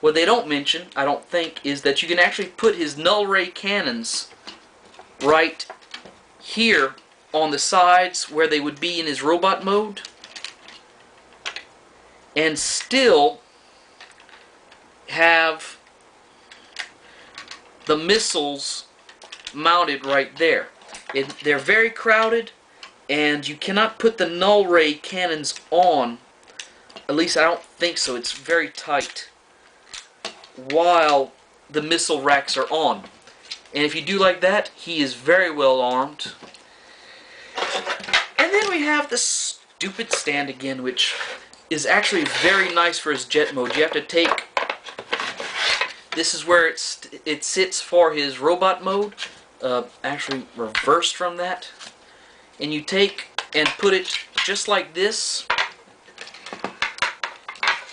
what they don't mention, I don't think, is that you can actually put his null ray cannons right here on the sides where they would be in his robot mode, and still have the missiles mounted right there. They're very crowded, and you cannot put the null ray cannons on, at least I don't think so, it's very tight, while the missile racks are on. And if you do like that, he is very well armed. And then we have the stupid stand again, which is actually very nice for his jet mode. You have to take, this is where it sits for his robot mode, actually reversed from that. And you take and put it just like this,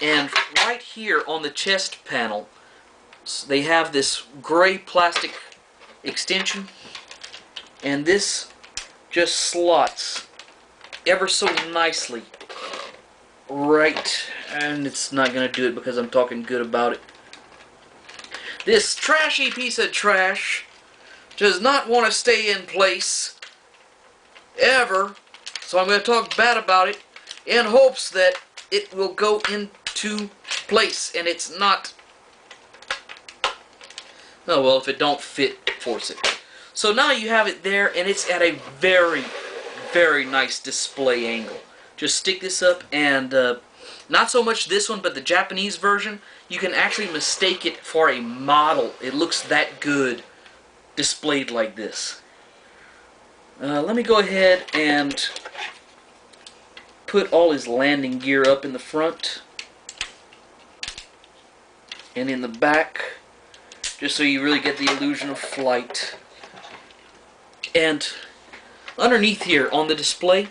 and right here on the chest panel, they have this gray plastic extension, and this just slots ever so nicely right, and it's not going to do it because I'm talking good about it. This trashy piece of trash does not want to stay in place ever, so I'm going to talk bad about it in hopes that it will go into place, and it's not. Oh well, if it don't fit, force it. So now you have it there, and it's at a very, very nice display angle. Just stick this up, and not so much this one, but the Japanese version, you can actually mistake it for a model. It looks that good displayed like this. Let me go ahead and put all his landing gear up in the front and in the back, just so you really get the illusion of flight. And underneath here on the display,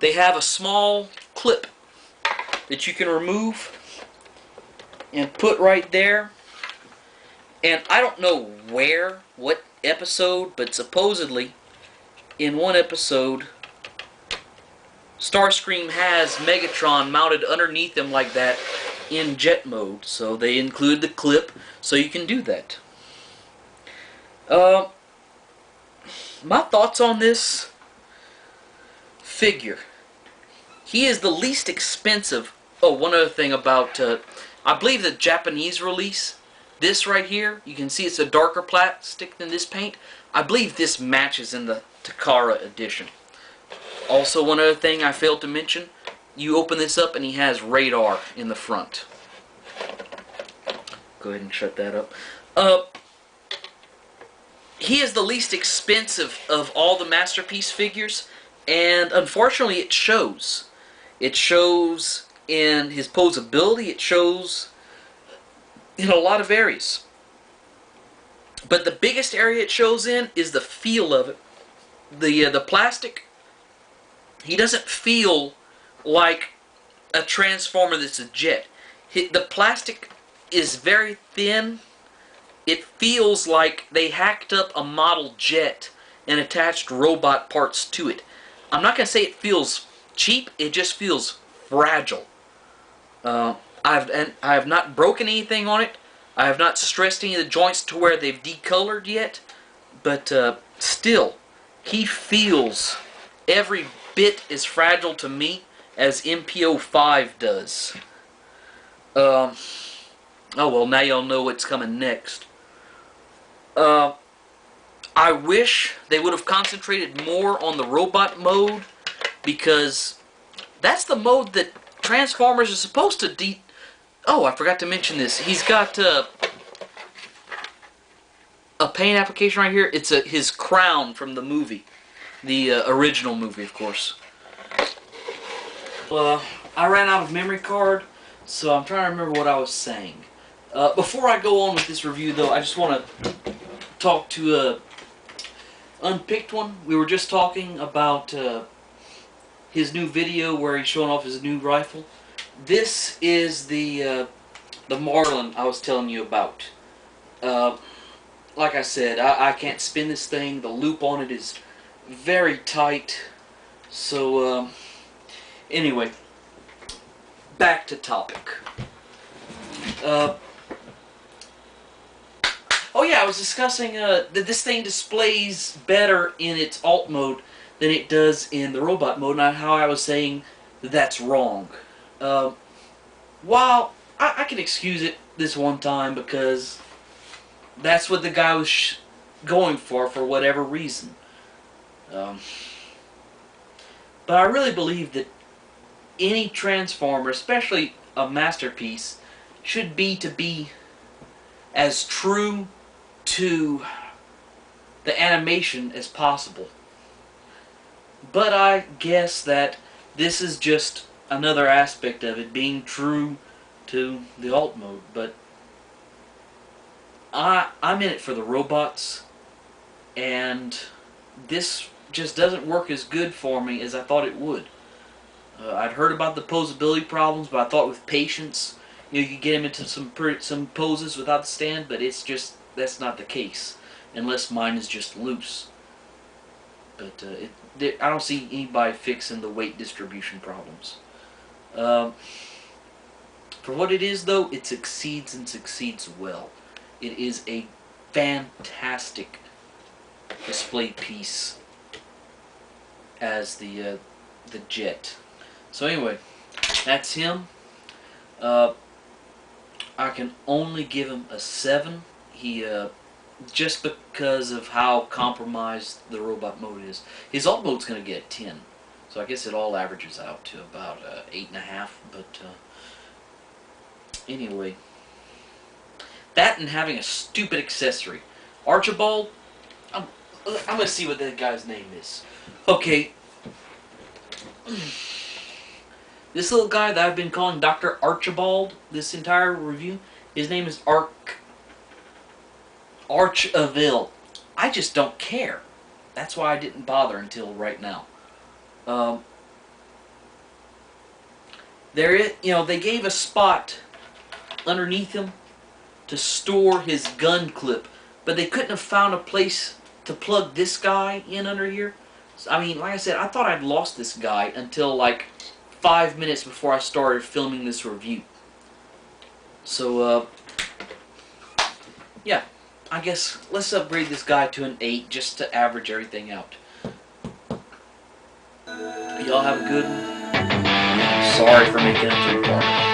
they have a small clip that you can remove and put right there. And I don't know what episode, but supposedly in one episode, Starscream has Megatron mounted underneath him like that in jet mode. So they include the clip so you can do that. My thoughts on this figure. He is the least expensive. Oh, one other thing about, I believe the Japanese release, this right here, you can see it's a darker plastic than this paint. I believe this matches in the Takara edition. Also, one other thing I failed to mention, you open this up and he has radar in the front. Go ahead and shut that up. He is the least expensive of all the Masterpiece figures, and unfortunately it shows. It shows in his posability, it shows in a lot of areas. But the biggest area it shows in is the feel of it. The plastic, he doesn't feel like a Transformer that's a jet. The plastic is very thin. It feels like they hacked up a model jet and attached robot parts to it. I'm not going to say it feels cheap, it just feels fragile. I have not broken anything on it. I have not stressed any of the joints to where they've decolored yet. But still, he feels every bit as fragile to me as MPO5 does. Oh well, now y'all know what's coming next. I wish they would have concentrated more on the robot mode, because that's the mode that Transformers are supposed to Oh, I forgot to mention this. He's got a paint application right here. It's his crown from the movie. The original movie, of course. I ran out of memory card, so I'm trying to remember what I was saying. Before I go on with this review, though, I just want to talk to Unpicked One. We were just talking about his new video where he's showing off his new rifle. This is the Marlin I was telling you about. Like I said, I can't spin this thing. The loop on it is very tight. So, anyway, back to topic. Oh yeah, I was discussing that this thing displays better in its alt mode than it does in the robot mode, and how I was saying that's wrong. Uh, while I can excuse it this one time because that's what the guy was going for whatever reason. Um, but I really believe that any Transformer, especially a masterpiece, should be as true to the animation as possible. But I guess that this is just another aspect of it being true to the alt mode. But I'm in it for the robots, and this just doesn't work as good for me as I thought it would. I'd heard about the posability problems, but I thought with patience, you could get him into some poses without the stand. But it's just that's not the case, unless mine is just loose. But I don't see anybody fixing the weight distribution problems. Um, for what it is, though, it succeeds and succeeds well. It is a fantastic display piece as the jet. So anyway, that's him. I can only give him a 7. He just because of how compromised the robot mode is. His alt mode's going to get a 10. So I guess it all averages out to about 8.5. But anyway, that and having a stupid accessory. Archibald, I'm going to see what that guy's name is. Okay. This little guy that I've been calling Dr. Archibald this entire review, his name is Archiville. I just don't care. That's why I didn't bother until right now. They gave a spot underneath him to store his gun clip, but they couldn't have found a place to plug this guy in under here. I mean, like I said, I thought I'd lost this guy until like 5 minutes before I started filming this review. So, yeah, I guess let's upgrade this guy to an 8 just to average everything out. Y'all have a good one. Sorry for making it 3-part.